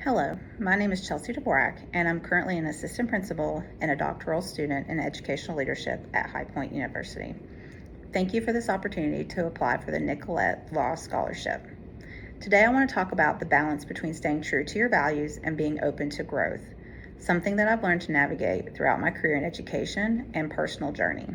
Hello, my name is Chelsea Dvorak, and I'm currently an assistant principal and a doctoral student in educational leadership at High Point University. Thank you for this opportunity to apply for the Nicolet Law Scholarship. Today I want to talk about the balance between staying true to your values and being open to growth, something that I've learned to navigate throughout my career in education and personal journey.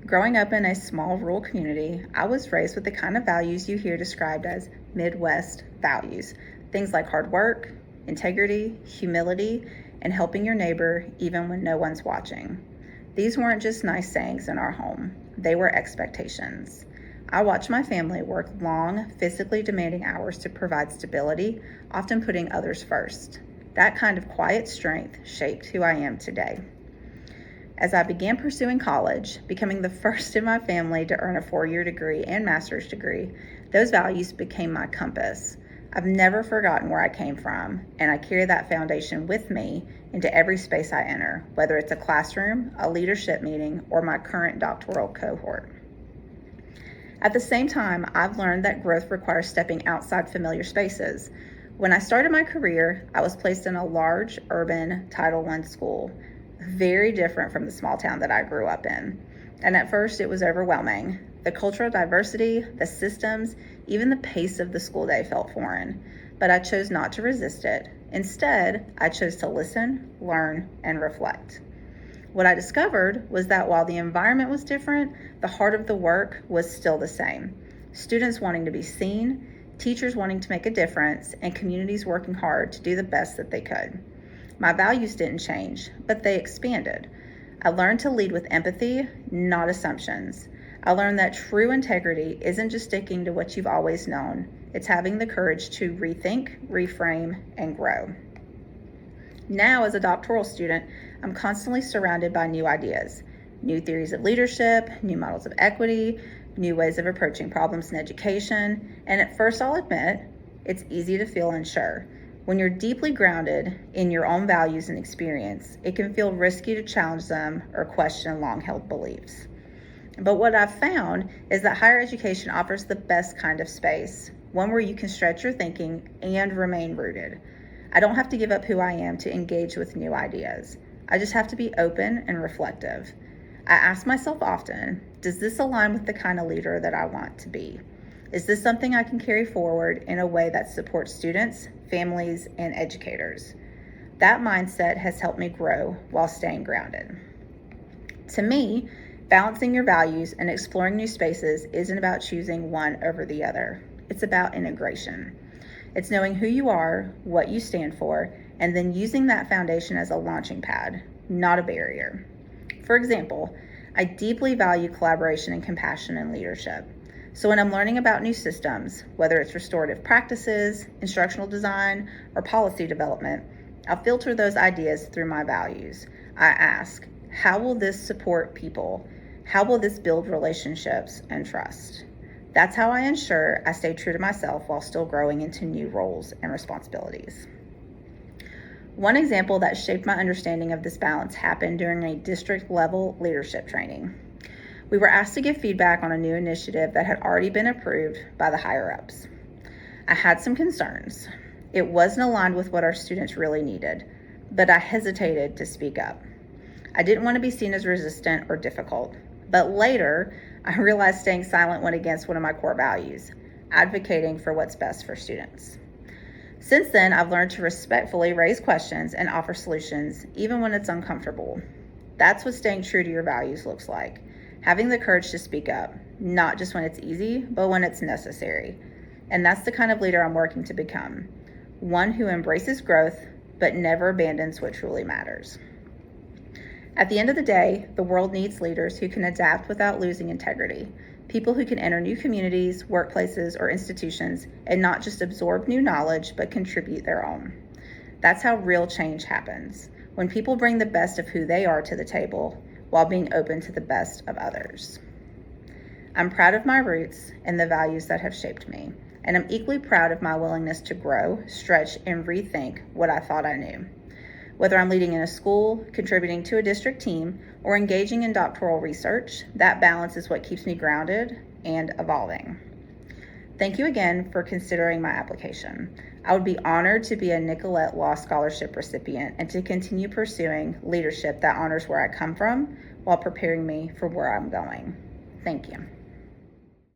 Growing up in a small rural community, I was raised with the kind of values you hear described as Midwest values. Things like hard work, integrity, humility, and helping your neighbor even when no one's watching. These weren't just nice sayings in our home, they were expectations. I watched my family work long, physically demanding hours to provide stability, often putting others first. That kind of quiet strength shaped who I am today. As I began pursuing college, becoming the first in my family to earn a 4-year degree and master's degree, those values became my compass. I've never forgotten where I came from, and I carry that foundation with me into every space I enter, whether it's a classroom, a leadership meeting, or my current doctoral cohort. At the same time, I've learned that growth requires stepping outside familiar spaces. When I started my career, I was placed in a large, urban Title I school, very different from the small town that I grew up in. And at first, it was overwhelming. The cultural diversity, the systems, even the pace of the school day felt foreign, but I chose not to resist it. Instead, I chose to listen, learn, and reflect. What I discovered was that while the environment was different, the heart of the work was still the same. Students wanting to be seen, teachers wanting to make a difference, and communities working hard to do the best that they could. My values didn't change, but they expanded. I learned to lead with empathy, not assumptions. I learned that true integrity isn't just sticking to what you've always known. It's having the courage to rethink, reframe, and grow. Now, as a doctoral student, I'm constantly surrounded by new ideas, new theories of leadership, new models of equity, new ways of approaching problems in education. And at first, I'll admit, it's easy to feel unsure. When you're deeply grounded in your own values and experience, it can feel risky to challenge them or question long-held beliefs. But what I've found is that higher education offers the best kind of space, one where you can stretch your thinking and remain rooted. I don't have to give up who I am to engage with new ideas. I just have to be open and reflective. I ask myself often, does this align with the kind of leader that I want to be? Is this something I can carry forward in a way that supports students, families, and educators? That mindset has helped me grow while staying grounded. To me, balancing your values and exploring new spaces isn't about choosing one over the other. It's about integration. It's knowing who you are, what you stand for, and then using that foundation as a launching pad, not a barrier. For example, I deeply value collaboration and compassion in leadership. So when I'm learning about new systems, whether it's restorative practices, instructional design, or policy development, I'll filter those ideas through my values. I ask, how will this support people? How will this build relationships and trust? That's how I ensure I stay true to myself while still growing into new roles and responsibilities. One example that shaped my understanding of this balance happened during a district-level leadership training. We were asked to give feedback on a new initiative that had already been approved by the higher-ups. I had some concerns. It wasn't aligned with what our students really needed, but I hesitated to speak up. I didn't want to be seen as resistant or difficult, but later I realized staying silent went against one of my core values, advocating for what's best for students. Since then, I've learned to respectfully raise questions and offer solutions, even when it's uncomfortable. That's what staying true to your values looks like. Having the courage to speak up, not just when it's easy, but when it's necessary. And that's the kind of leader I'm working to become. One who embraces growth, but never abandons what truly matters. At the end of the day, the world needs leaders who can adapt without losing integrity. People who can enter new communities, workplaces, or institutions and not just absorb new knowledge, but contribute their own. That's how real change happens, when people bring the best of who they are to the table while being open to the best of others. I'm proud of my roots and the values that have shaped me, and I'm equally proud of my willingness to grow, stretch, and rethink what I thought I knew. Whether I'm leading in a school, contributing to a district team, or engaging in doctoral research, that balance is what keeps me grounded and evolving. Thank you again for considering my application. I would be honored to be a Nicolet Law Scholarship recipient and to continue pursuing leadership that honors where I come from while preparing me for where I'm going. Thank you.